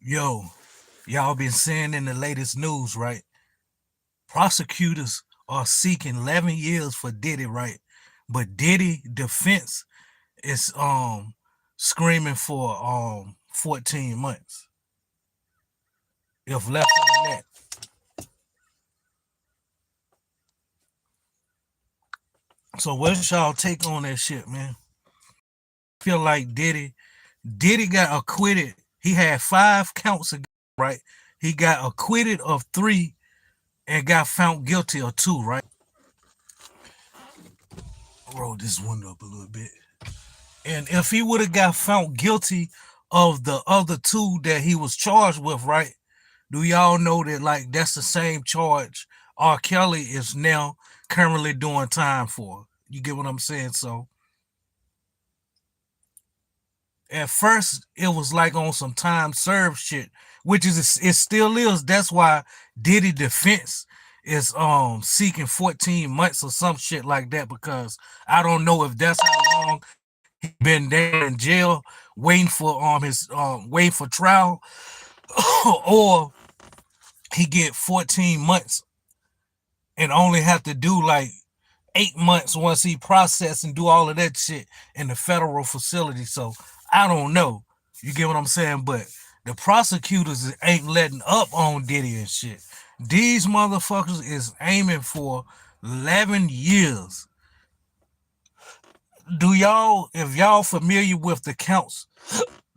Yo, y'all been saying in the latest news, right? Prosecutors are seeking 11 years for Diddy, right? But Diddy defense is screaming for 14 months. If left than that. So what's y'all take on that shit, man? Feel like Diddy got acquitted. He had 5 counts against, right? He got acquitted of 3 and got found guilty of 2, right? Roll this window up a little bit. And if he would have got found guilty of the other 2 that he was charged with, right? Do y'all know that like that's the same charge R. Kelly is now currently doing time for? You get what I'm saying? So at first it was like on some time served shit, which is it still is. That's why Diddy defense is seeking 14 months or some shit like that, because I don't know if that's how long he been there in jail waiting for his waiting for trial or he get 14 months and only have to do like 8 months once he process and do all of that shit in the federal facility. So I don't know. You get what I'm saying? But the prosecutors ain't letting up on Diddy and shit. These motherfuckers is aiming for 11 years. If y'all familiar with the counts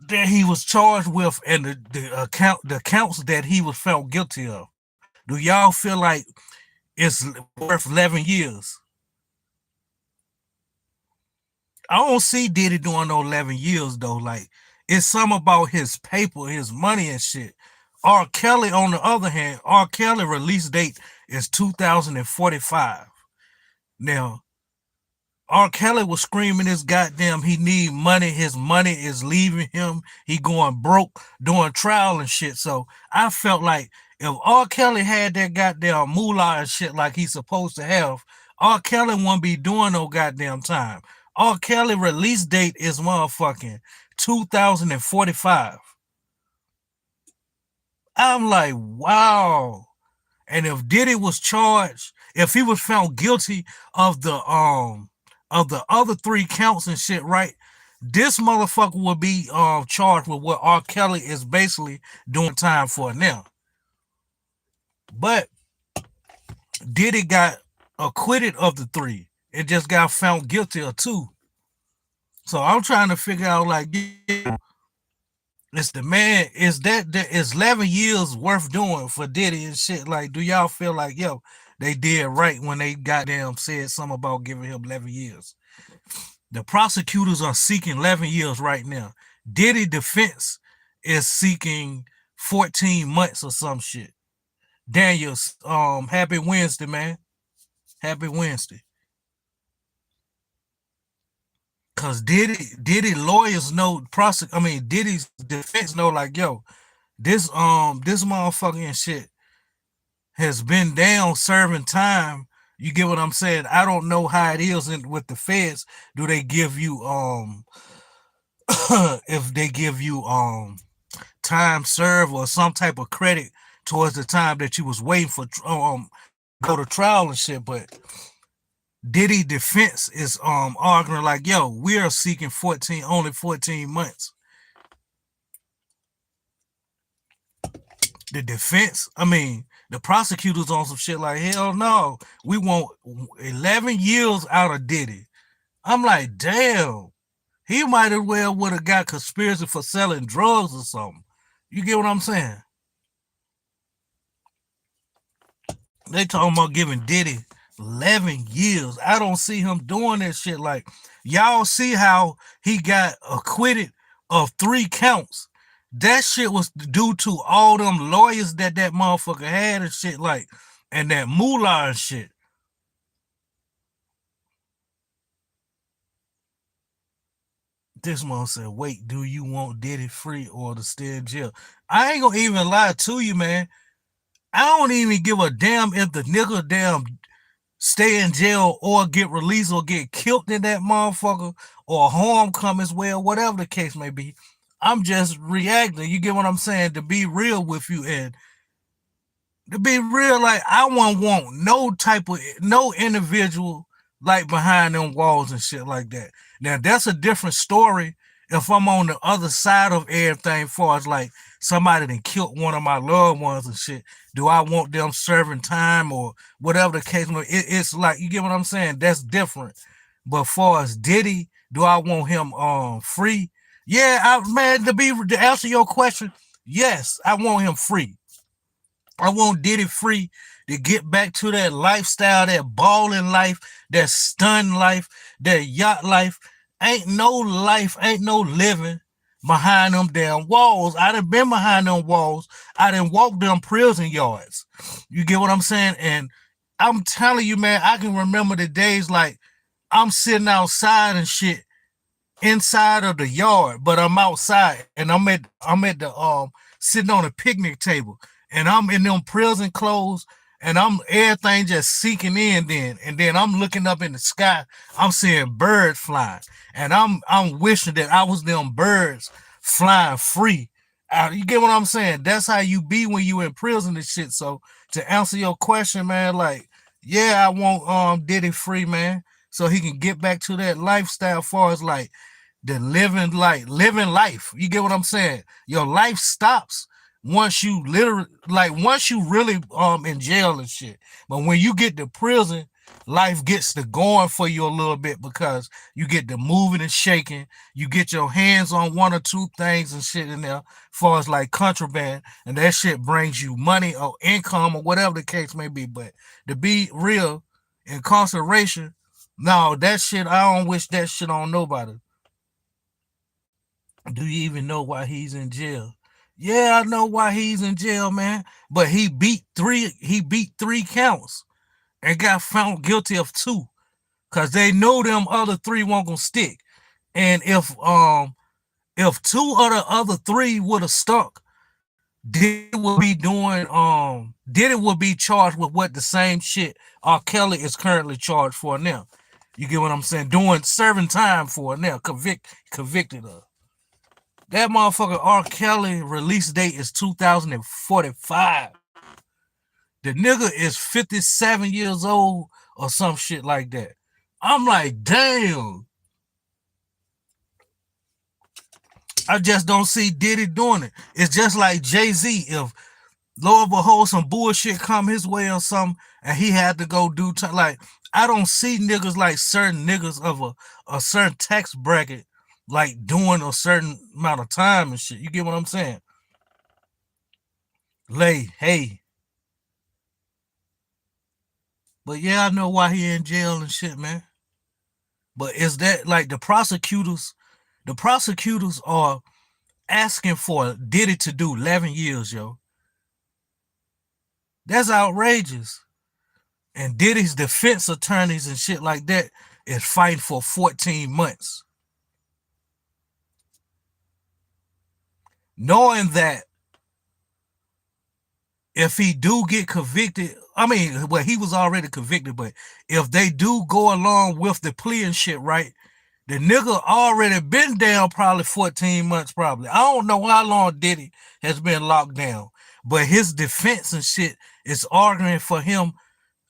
that he was charged with and the counts that he was found guilty of, do y'all feel like it's worth 11 years? I don't see Diddy doing no 11 years though. Like, it's something about his paper, his money and shit. R. Kelly, on the other hand, R. Kelly release date is 2045. Now, R. Kelly was screaming his goddamn he need money. His money is leaving him. He going broke doing trial and shit. So I felt like if R. Kelly had that goddamn moolah and shit like he's supposed to have, R. Kelly won't be doing no goddamn time. R. Kelly release date is motherfucking 2045. I'm like, wow. And if Diddy was charged, if he was found guilty of the other 3 counts and shit, right? This motherfucker will be charged with what R. Kelly is basically doing time for now. But Diddy got acquitted of the 3. It just got found guilty of 2. So I'm trying to figure out, like, it's the man, is 11 years worth doing for Diddy and shit? Like, do y'all feel like, yo, they did right when they goddamn said something about giving him 11 years? The prosecutors are seeking 11 years right now. Diddy defense is seeking 14 months or some shit. Daniels, happy Wednesday, man. Happy Wednesday. Cause Diddy lawyers know Diddy's defense know, like, yo, this motherfucking shit has been down serving time. You get what I'm saying? I don't know how it is with the feds. Do they give you if they give you time served or some type of credit towards the time that you was waiting for go to trial and shit? But Diddy defense is arguing like, yo, we are seeking only 14 months. The defense, the prosecutors on some shit like, hell no, we want 11 years out of Diddy. I'm like, damn, he might as well would have got conspiracy for selling drugs or something. You get what I'm saying? They talking about giving Diddy 11 years. I don't see him doing that shit. Like, y'all see how he got acquitted of 3 counts. That shit was due to all them lawyers that motherfucker had and shit, like, and that moolah and shit. This mother said, wait, do you want Diddy free or to stay in jail? I ain't gonna even lie to you, man. I don't even give a damn if the nigga damn stay in jail or get released or get killed in that motherfucker or harm come as well, whatever the case may be. I'm just reacting. You get what I'm saying? To be real with you, and to be real, like I won't want no individual like behind them walls and shit like that. Now that's a different story if I'm on the other side of everything, far as like somebody that killed one of my loved ones and shit. Do I want them serving time or whatever the case may be? It's like you get what I'm saying? That's different. But far as Diddy, do I want him free? Yeah, man, to answer your question, yes, I want him free. I want Diddy free to get back to that lifestyle, that balling life, that stun life, that yacht life. Ain't no living behind them damn walls. I done been behind them walls. I done walked them prison yards. You get what I'm saying? And I'm telling you, man, I can remember the days like I'm sitting outside and shit inside of the yard, but I'm outside and I'm at the sitting on a picnic table and I'm in them prison clothes and I'm everything just sinking in then and then I'm looking up in the sky, I'm seeing birds flying and I'm wishing that I was them birds flying free. You get what I'm saying? That's how you be when you in prison and shit. So to answer your question, man, like yeah, I want Diddy free, man, so he can get back to that lifestyle far as like the living life. You get what I'm saying? Your life stops once you literally once you really in jail and shit. But when you get to prison, life gets to going for you a little bit because you get to moving and shaking. You get your hands on one or two things and shit in there, as far as like contraband, and that shit brings you money or income or whatever the case may be. But to be real, incarceration, no, that shit, I don't wish that shit on nobody. Do you even know why he's in jail? Yeah, I know why he's in jail, man. But he beat three counts and got found guilty of two. Cause they know them other three won't gonna stick. And if two of the other three would have stuck, Diddy would be charged with what the same shit R. Kelly is currently charged for now. You get what I'm saying? Doing serving time for it now, convicted of. That motherfucker R. Kelly release date is 2045. The nigga is 57 years old or some shit like that. I'm like, damn. I just don't see Diddy doing it. It's just like Jay-Z. If Lord behold some bullshit come his way or something, and he had to go do like I don't see niggas like certain niggas of a certain tax bracket like doing a certain amount of time and shit. You get what I'm saying? Hey. But yeah, I know why he in jail and shit, man. But is that like the prosecutors? The prosecutors are asking for Diddy to do 11 years, yo. That's outrageous. And Diddy's defense attorneys and shit like that is fighting for 14 months. Knowing that if he do get convicted, I mean, well, he was already convicted, but if they do go along with the plea and shit, right, the nigga already been down probably 14 months, probably. I don't know how long Diddy has been locked down, but his defense and shit is arguing for him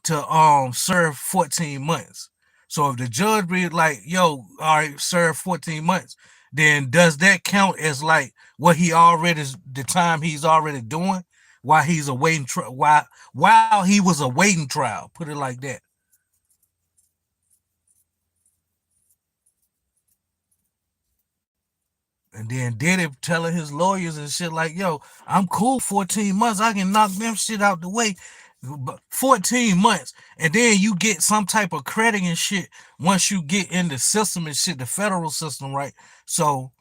to serve 14 months. So if the judge be like, yo, all right, serve 14 months, then does that count as like what he already the time he's already doing while he's awaiting while he was awaiting trial? Put it like that. And then Diddy telling his lawyers and shit like, yo, I'm cool 14 months. I can knock them shit out the way. 14 months. And then you get some type of credit and shit once you get in the system and shit, the federal system, right? So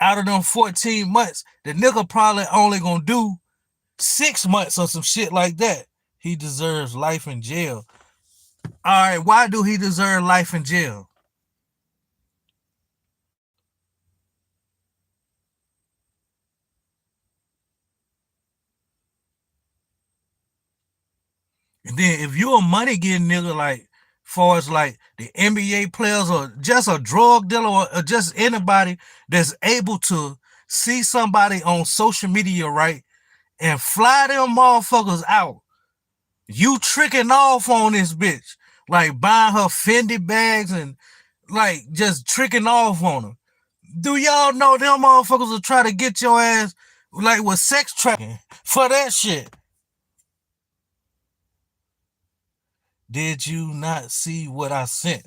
out of them 14 months, the nigga probably only gonna do 6 months or some shit like that. He deserves life in jail. All right, why do he deserve life in jail? And then if you're a money getting nigga, like far as like the NBA players or just a drug dealer or just anybody that's able to see somebody on social media, right, and fly them motherfuckers out. You tricking off on this bitch, like buying her Fendi bags and like just tricking off on her. Do y'all know them motherfuckers will try to get your ass like with sex trafficking for that shit? Did you not see what I sent?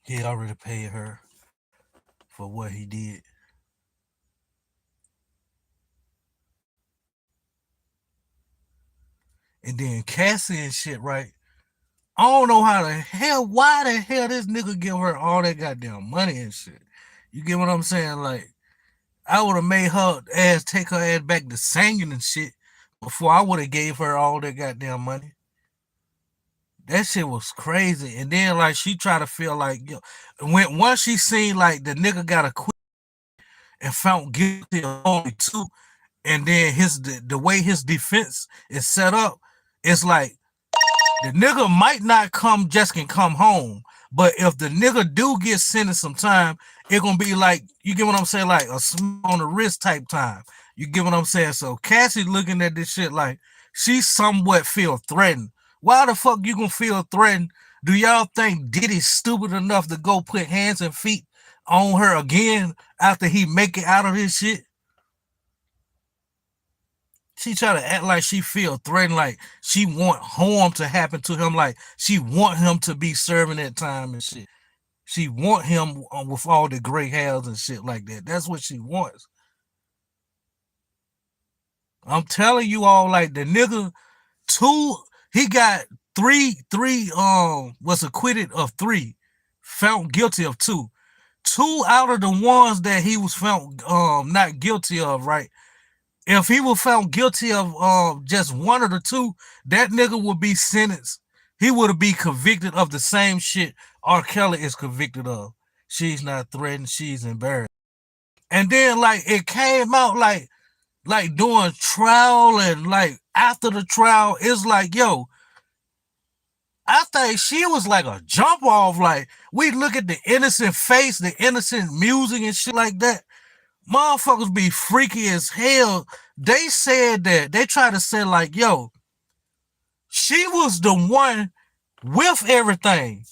He already paid her for what he did. And then Cassie and shit, right? I don't know how the hell, why the hell this nigga give her all that goddamn money and shit. You get what I'm saying? Like, I would have made her ass take her ass back to singing and shit before I would have gave her all that goddamn money. That shit was crazy. And then like she tried to feel like when once she seen like the nigga got acquitted and found guilty of only two, and then the way his defense is set up, it's like the nigga might not can come home, but if the nigga do get sentenced some time, it gonna be like, you get what I'm saying, like a smack on the wrist type time. You get what I'm saying? So Cassie looking at this shit like she somewhat feel threatened. Why the fuck you gonna feel threatened? Do y'all think Diddy's stupid enough to go put hands and feet on her again after he make it out of this shit? She try to act like she feel threatened, like she want harm to happen to him, like she want him to be serving that time and shit. She want him with all the gray hairs and shit like that. That's what she wants. I'm telling you all, like the nigga, two, he got three, was acquitted of three, found guilty of two. Two out of the ones that he was found not guilty of, right? If he was found guilty of just one of the two, that nigga would be sentenced. He would be convicted of the same shit R. Kelly is convicted of. She's not threatened, she's embarrassed. And then like it came out like doing trial and like after the trial, it's like, yo, I think she was like a jump off. Like we look at the innocent face, the innocent music and shit like that. Motherfuckers be freaky as hell. They said that they try to say like, yo, she was the one with everything.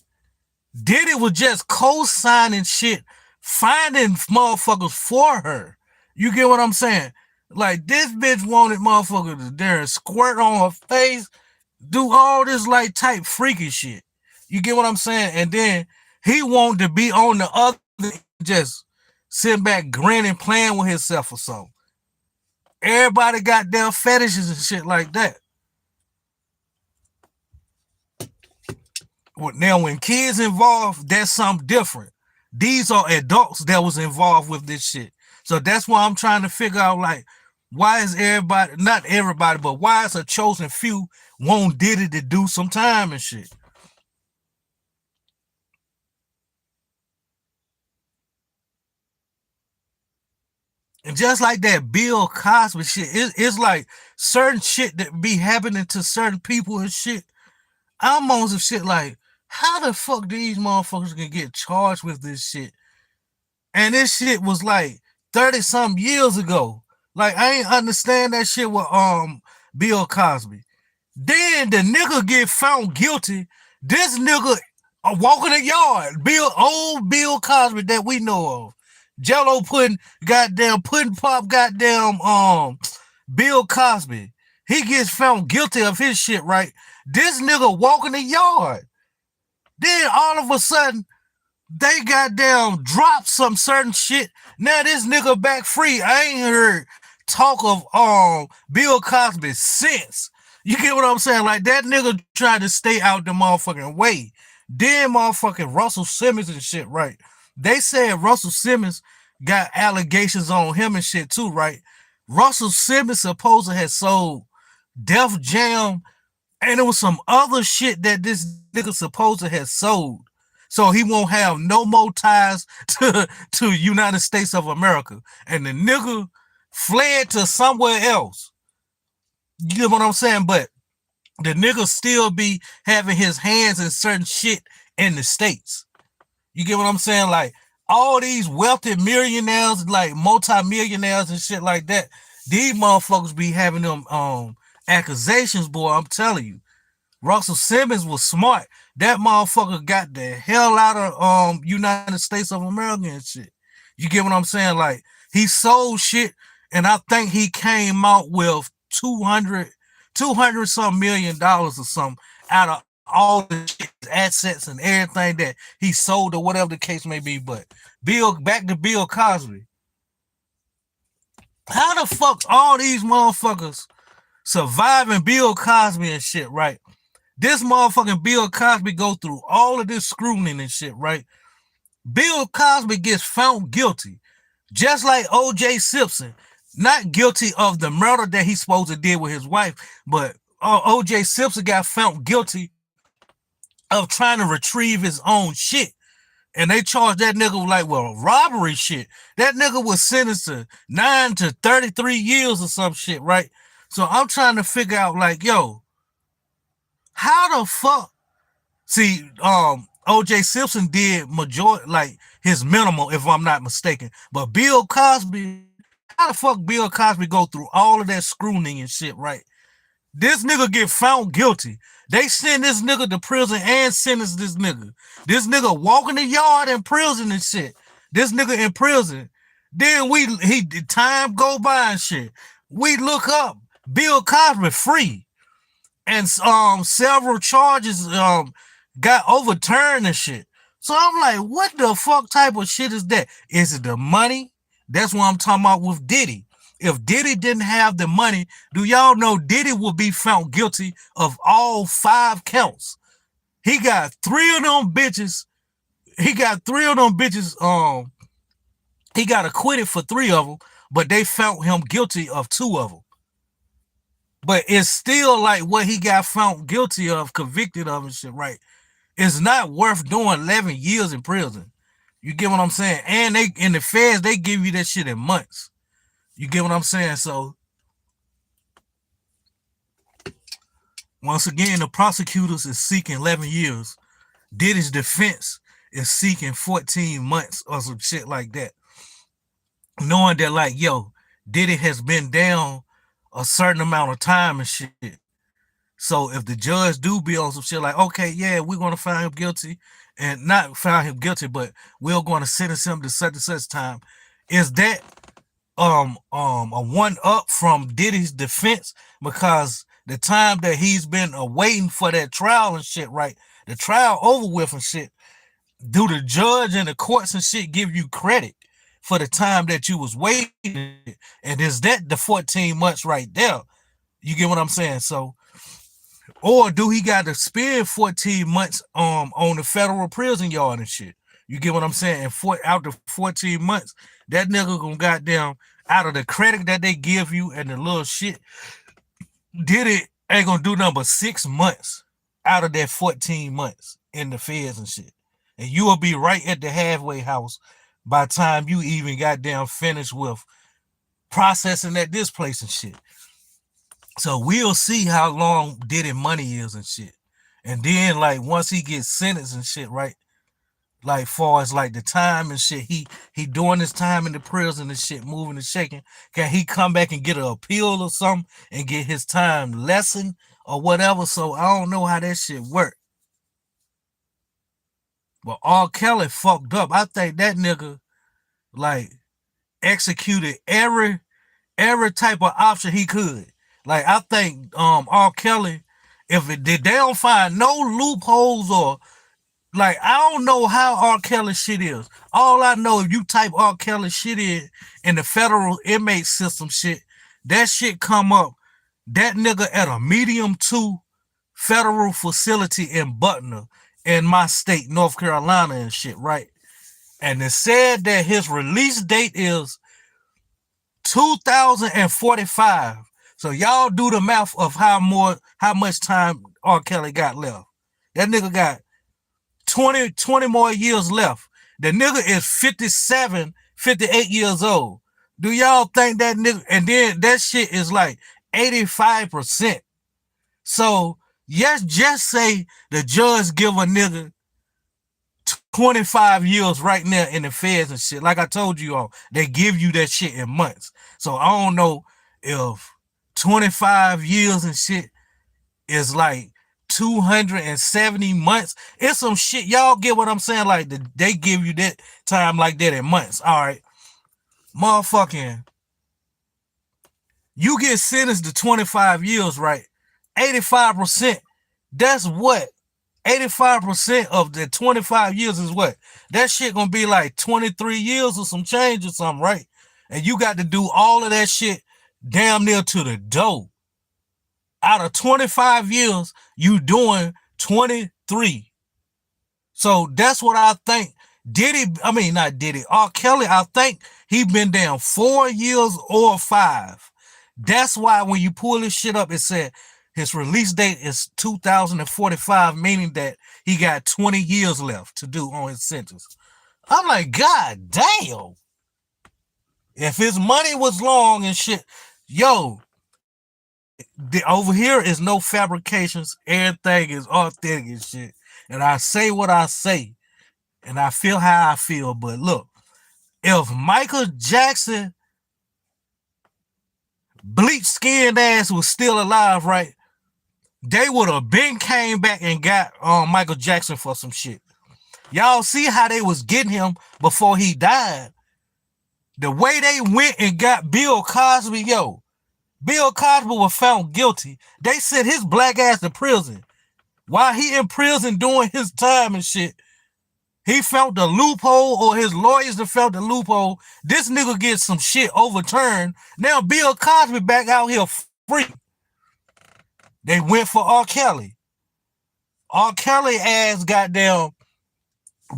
Diddy was just co-signing shit, finding motherfuckers for her. You get what I'm saying? Like this bitch wanted motherfuckers to dare squirt on her face, do all this like type freaky shit. You get what I'm saying? And then he wanted to be on the other, just sitting back grinning, playing with himself or something. Everybody got their fetishes and shit like that. Now, when kids involved, that's something different. These are adults that was involved with this shit. So that's why I'm trying to figure out, like, why is everybody, not everybody, but why is a chosen few want Diddy to do some time and shit? And just like that Bill Cosby shit, it's like certain shit that be happening to certain people and shit. I'm on some shit like, how the fuck these motherfuckers can get charged with this shit? And this shit was like 30 some years ago. Like I ain't understand that shit with Bill Cosby. Then the nigga get found guilty. This nigga walking the yard. Old Bill Cosby that we know of. Jello pudding, goddamn pudding pop, goddamn Bill Cosby. He gets found guilty of his shit, right? This nigga walking the yard. Then all of a sudden, they goddamn dropped some certain shit. Now this nigga back free. I ain't heard talk of Bill Cosby since. You get what I'm saying? Like that nigga tried to stay out the motherfucking way. Then motherfucking Russell Simmons and shit, right? They said Russell Simmons got allegations on him and shit too, right? Russell Simmons supposedly had sold Def Jam, and it was some other shit that this nigga supposedly had sold. so he won't have no more ties to United States of America. And the nigga fled to somewhere else. You get what I'm saying? But the nigga still be having his hands in certain shit in the States. You get what I'm saying? Like all these wealthy millionaires, like multi-millionaires and shit like that, these motherfuckers be having them accusations, boy. I'm telling you. Russell Simmons was smart. That motherfucker got the hell out of United States of America and shit. You get what I'm saying? Like he sold shit, and I think he came out with 200 some $1 million or something out of all the shit, assets and everything that he sold or whatever the case may be. But back to Bill Cosby. How the fuck all these motherfuckers surviving Bill Cosby and shit, right? This motherfucking Bill Cosby go through all of this scrutiny and shit, right? Bill Cosby gets found guilty, just like O.J. Simpson, not guilty of the murder that he's supposed to did with his wife, but O.J. Simpson got found guilty of trying to retrieve his own shit. And they charged that nigga with like, well, robbery shit. That nigga was sentenced to 9 to 33 years or some shit, right? So I'm trying to figure out like, yo, how the fuck? See, O.J. Simpson did majority, like his minimal, if I'm not mistaken. But Bill Cosby, how the fuck Bill Cosby go through all of that scrutiny and shit, right? This nigga get found guilty. They send this nigga to prison and sentence this nigga. This nigga walking the yard in prison and shit. This nigga in prison. Then time go by and shit. We look up Bill Cosby free. And several charges got overturned and shit. So I'm like, what the fuck type of shit is that? Is it the money? That's what I'm talking about with Diddy. If Diddy didn't have the money, do y'all know Diddy would be found guilty of all 5 counts? He got 3 of them bitches. He got acquitted for 3 of them, but they found him guilty of 2 of them. But it's still like what he got found guilty of, convicted of and shit, right? It's not worth doing 11 years in prison. You get what I'm saying? And they in the feds, they give you that shit in months. You get what I'm saying? So once again, the prosecutors is seeking 11 years. Diddy's defense is seeking 14 months or some shit like that. Knowing that like, yo, Diddy has been down a certain amount of time and shit. So if the judge do be on some shit like, okay, yeah, we're going to find him guilty, and not find him guilty, but we're going to sentence him to such and such time, is that a one up from Diddy's defense? Because the time that he's been waiting for that trial and shit, right? The trial over with and shit. Do the judge and the courts and shit give you credit for the time that you was waiting? And is that the 14 months right there? You get what I'm saying? So, or do he got to spend 14 months on the federal prison yard and shit? You get what I'm saying? And out the 14 months, that nigga gonna goddamn, out of the credit that they give you and the little shit, Diddy ain't gonna do nothing but 6 months out of that 14 months in the feds and shit. And you will be right at the halfway house by the time you even goddamn finished with processing at this place and shit. So we'll see how long Diddy money is and shit. And then like once he gets sentenced and shit, right? Like far as like the time and shit, he doing his time in the prison and shit, moving and shaking. Can he come back and get an appeal or something and get his time lessened or whatever? So I don't know how that shit work. But R. Kelly fucked up. I think that nigga like executed every type of option he could. Like I think R. Kelly, if they don't find no loopholes or like, I don't know how R. Kelly shit is. All I know, if you type R. Kelly shit in the federal inmate system shit, that shit come up. That nigga at a medium 2 federal facility in Butner in my state, North Carolina and shit, right? And it said that his release date is 2045. So y'all do the math of how much time R. Kelly got left. That nigga got 20 more years left. The nigga is 57, 58 years old. Do y'all think that nigga, and then that shit is like 85%. So, yes, just say the judge give a nigga 25 years right now in the feds and shit. Like I told you all, they give you that shit in months. So I don't know if 25 years and shit is like 270 months. It's some shit. Y'all get what I'm saying? Like they give you that time like that in months. All right. Motherfucking, you get sentenced to 25 years, right? 85%. That's what? 85% of the 25 years is what? That shit gonna be like 23 years or some change or something, right? And you got to do all of that shit damn near to the door. Out of 25 years, you doing 23. So that's what I think. Not Diddy. R. Kelly, I think he been down 4 years or 5. That's why when you pull this shit up, it said his release date is 2045, meaning that he got 20 years left to do on his sentence. I'm like, God damn. If his money was long and shit, yo, over here is no fabrications. Everything is authentic and shit. And I say what I say. And I feel how I feel. But look, if Michael Jackson bleach skinned ass was still alive, right? They would have been came back and got Michael Jackson for some shit. Y'all see how they was getting him before he died. The way they went and got Bill Cosby, yo. Bill Cosby was found guilty. They sent his black ass to prison. While he in prison doing his time and shit, he found the loophole, or his lawyers that found the loophole. This nigga gets some shit overturned. Now Bill Cosby back out here free. They went for R. Kelly. R. Kelly ass goddamn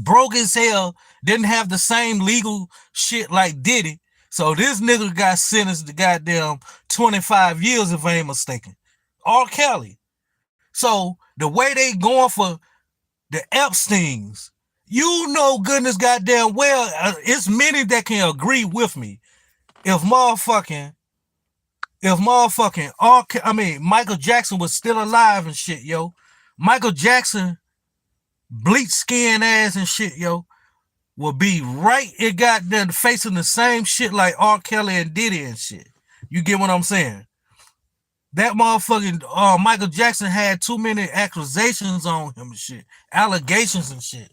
broke as hell, didn't have the same legal shit like Diddy. So this nigga got sentenced to goddamn 25 years if I ain't mistaken. R. Kelly. So the way they going for the Epsteins, you know goodness goddamn well, it's many that can agree with me. If motherfucking Michael Jackson was still alive and shit, yo. Michael Jackson, bleach skin ass and shit, yo, will be right, it got them facing the same shit like R. Kelly and Diddy and shit. You get what I'm saying? That motherfucking Michael Jackson had too many accusations on him and shit. Allegations and shit.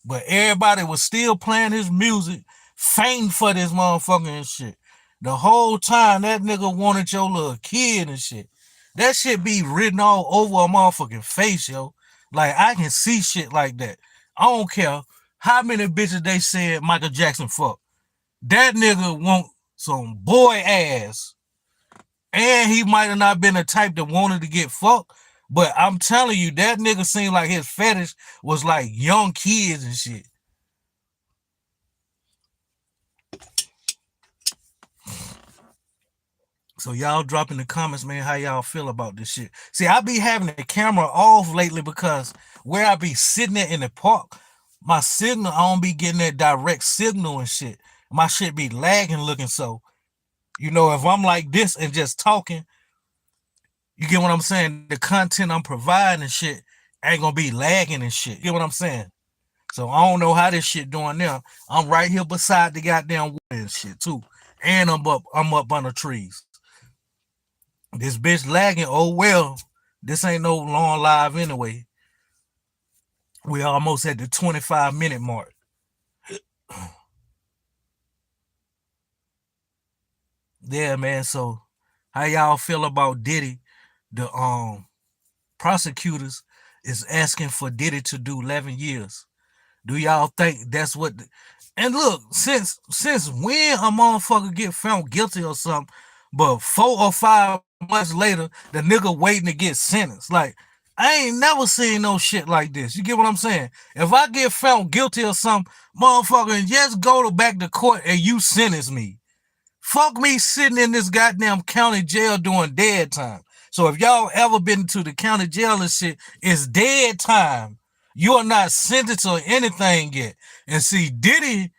But everybody was still playing his music, fainting for this motherfucker and shit. The whole time that nigga wanted your little kid and shit. That shit be written all over a motherfucking face, yo. Like, I can see shit like that. I don't care how many bitches they said Michael Jackson fucked. That nigga want some boy ass. And he might have not been the type that wanted to get fucked. But I'm telling you, that nigga seemed like his fetish was like young kids and shit. So y'all drop in the comments, man, how y'all feel about this shit. See, I be having the camera off lately because where I be sitting at in the park, my signal, I don't be getting that direct signal and shit. My shit be lagging looking. So, you know, if I'm like this and just talking, you get what I'm saying? The content I'm providing and shit ain't gonna be lagging and shit. You get what I'm saying? So I don't know how this shit doing now. I'm right here beside the goddamn water and shit too. And I'm up under trees. This bitch lagging, oh well. This ain't no long live anyway. We almost at the 25-minute mark. Yeah, man. So how y'all feel about Diddy? The prosecutors is asking for Diddy to do 11 years. Do y'all think that's what and look, since when a motherfucker get found guilty or something, but 4 or 5 months later, the nigga waiting to get sentenced. Like, I ain't never seen no shit like this. You get what I'm saying? If I get found guilty or something, motherfucker, just go back to court and you sentence me. Fuck me sitting in this goddamn county jail doing dead time. So if y'all ever been to the county jail and shit, it's dead time. You are not sentenced or anything yet. And see, Diddy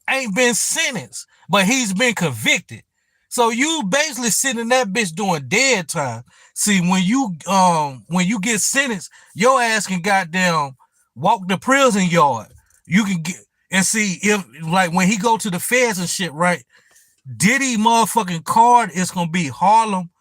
ain't been sentenced, but he's been convicted. So you basically sitting in that bitch doing dead time. See, when you get sentenced, your ass can goddamn walk the prison yard. You can get and see if like when he go to the feds and shit, right? Diddy motherfucking card is gonna be Harlem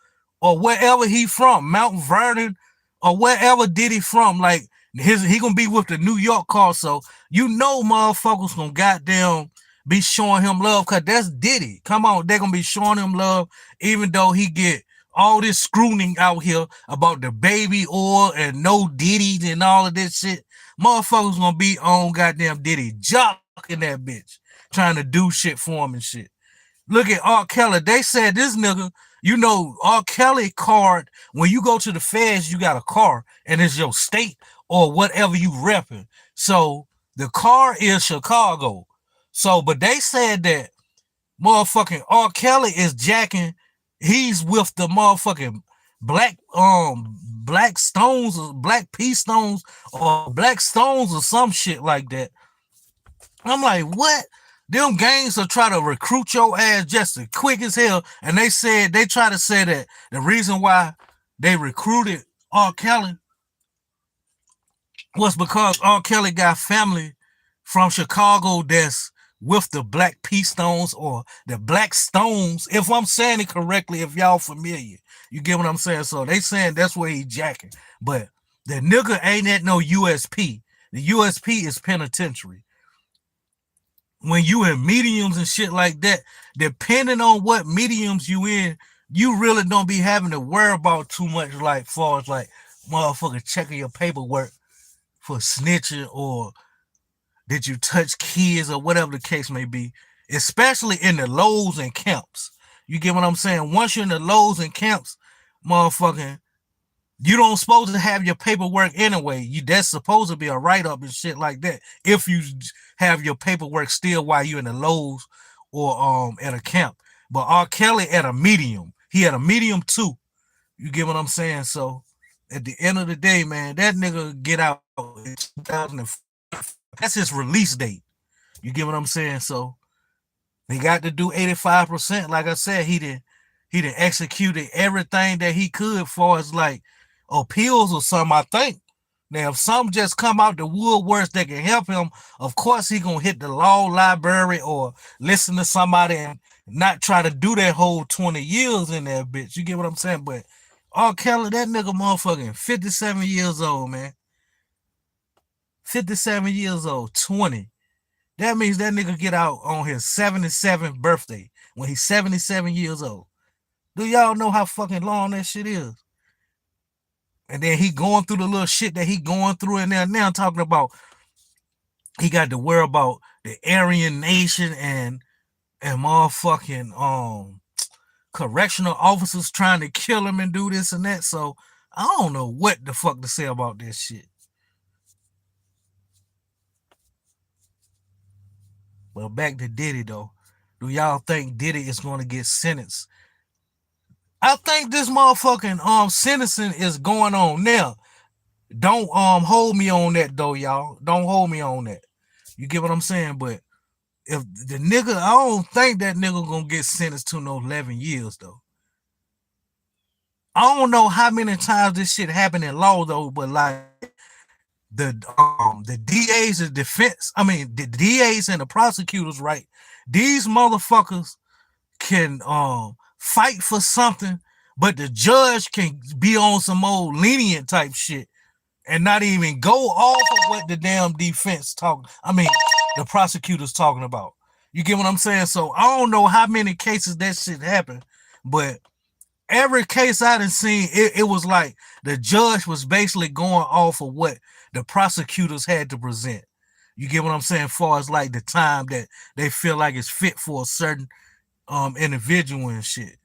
or wherever he from, Mount Vernon or wherever Diddy from. Like he gonna be with the New York card, so you know motherfuckers gonna goddamn be showing him love because that's Diddy. Come on, they gonna be showing him love even though he get all this scrutiny out here about the baby oil and no Diddy and all of this shit. Motherfuckers gonna be on goddamn Diddy jocking that bitch, trying to do shit for him and shit. Look at R. Kelly. They said this nigga, you know, R. Kelly card, when you go to the feds, you got a car and it's your state or whatever you repping. So the car is Chicago. So, but they said that motherfucking R. Kelly is jacking, he's with the motherfucking black stones or black pea stones or black stones or some shit like that. I'm like, what? Them gangs will try to recruit your ass just as quick as hell. And they said they try to say that the reason why they recruited R. Kelly was because R. Kelly got family from Chicago that's with the Black P Stones or the Black Stones. If I'm saying it correctly, if y'all familiar, you get what I'm saying. So they saying that's where he jacking. But the nigga ain't at no USP. The USP is penitentiary. When you in mediums and shit like that, depending on what mediums you in, you really don't be having to worry about too much, like far as like motherfucker checking your paperwork for snitching or did you touch kids or whatever the case may be, especially in the lows and camps. You get what I'm saying? Once you're in the lows and camps, motherfucking, you don't supposed to have your paperwork anyway. That's supposed to be a write-up and shit like that. If you have your paperwork still while you're in the lows or at a camp. But R. Kelly at a medium. He had a medium too. You get what I'm saying? So at the end of the day, man, that nigga get out in 2005. That's his release date. You get what I'm saying? So they got to do 85%. Like I said, he done executed everything that he could for as like appeals or something, I think. Now, if some just come out the woodworks that can help him, of course he gonna hit the law library or listen to somebody and not try to do that whole 20 years in that bitch. You get what I'm saying? But R. Kelly, that nigga motherfucking 57 years old, man. 57 years old, 20. That means that nigga get out on his 77th birthday when he's 77 years old. Do y'all know how fucking long that shit is? And then he going through the little shit that he going through in there now, talking about he got to worry about the Aryan Nation and motherfucking correctional officers trying to kill him and do this and that. So I don't know what the fuck to say about this shit. Well, back to Diddy though. Do y'all think Diddy is going to get sentenced? I think this motherfucking sentencing is going on now. Don't hold me on that though, y'all. Don't hold me on that. You get what I'm saying? But if the nigga, I don't think that nigga gonna get sentenced to no 11 years though. I don't know how many times this shit happened in law though, but like the DAs and defense, I mean the DAs and the prosecutors, right? These motherfuckers can fight for something, but the judge can be on some old lenient type shit and not even go off of what the damn defense the prosecutors talking about. You get what I'm saying? So I don't know how many cases that shit happened, but every case I done seen, it was like the judge was basically going off of what the prosecutors had to present. You get what I'm saying? As far as like the time that they feel like it's fit for a certain individual and shit.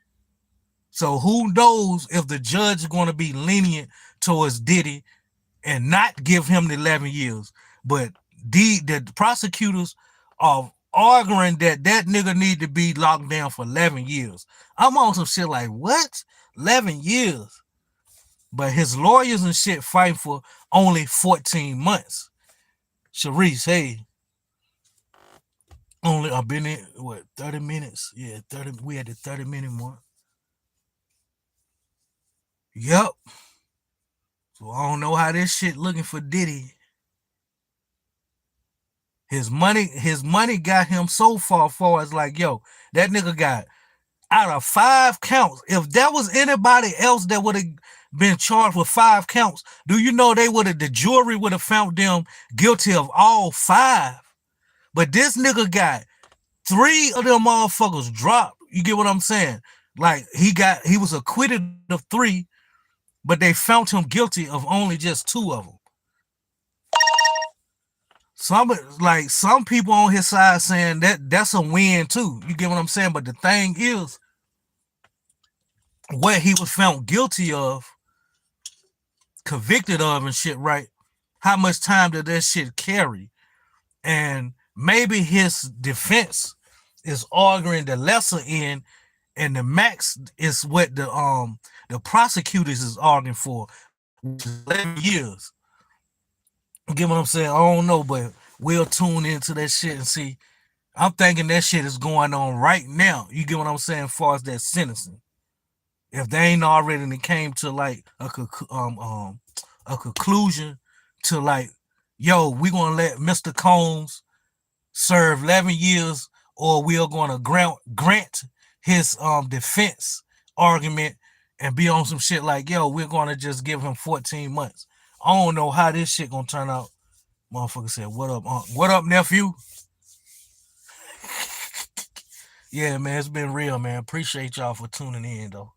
So who knows if the judge is going to be lenient towards Diddy and not give him the 11 years. But the prosecutors are arguing that nigga need to be locked down for 11 years. I'm on some shit like, what? 11 years? But his lawyers and shit fight for only 14 months. Sharice, hey, only I've been in what 30 minutes? Yeah, 30. We had the 30-minute mark. Yep. So I don't know how this shit looking for Diddy. His money got him so far as like, yo, that nigga got out of 5 counts. If that was anybody else that would have been charged with 5 counts, do you know the jury would have found them guilty of all 5? But this nigga got 3 of them motherfuckers dropped. You get what I'm saying? Like he was acquitted of 3, but they found him guilty of only just 2 of them. Some people on his side saying that's a win too. You get what I'm saying? But the thing is, what he was found guilty of, convicted of and shit, right? How much time did that shit carry? And maybe his defense is arguing the lesser end, and the max is what the prosecutors is arguing for, which is 11 years. You get what I'm saying? I don't know, but we'll tune into that shit and see. I'm thinking that shit is going on right now. You get what I'm saying? As far as that sentencing, if they ain't already came to like a conclusion to like, yo, we gonna let Mr. Combs serve 11 years, or we're gonna grant his defense argument and be on some shit like, yo, we're gonna just give him 14 months. I don't know how this shit gonna turn out. Motherfucker said, what up, what up, nephew? Yeah, man, it's been real, man. Appreciate y'all for tuning in, though.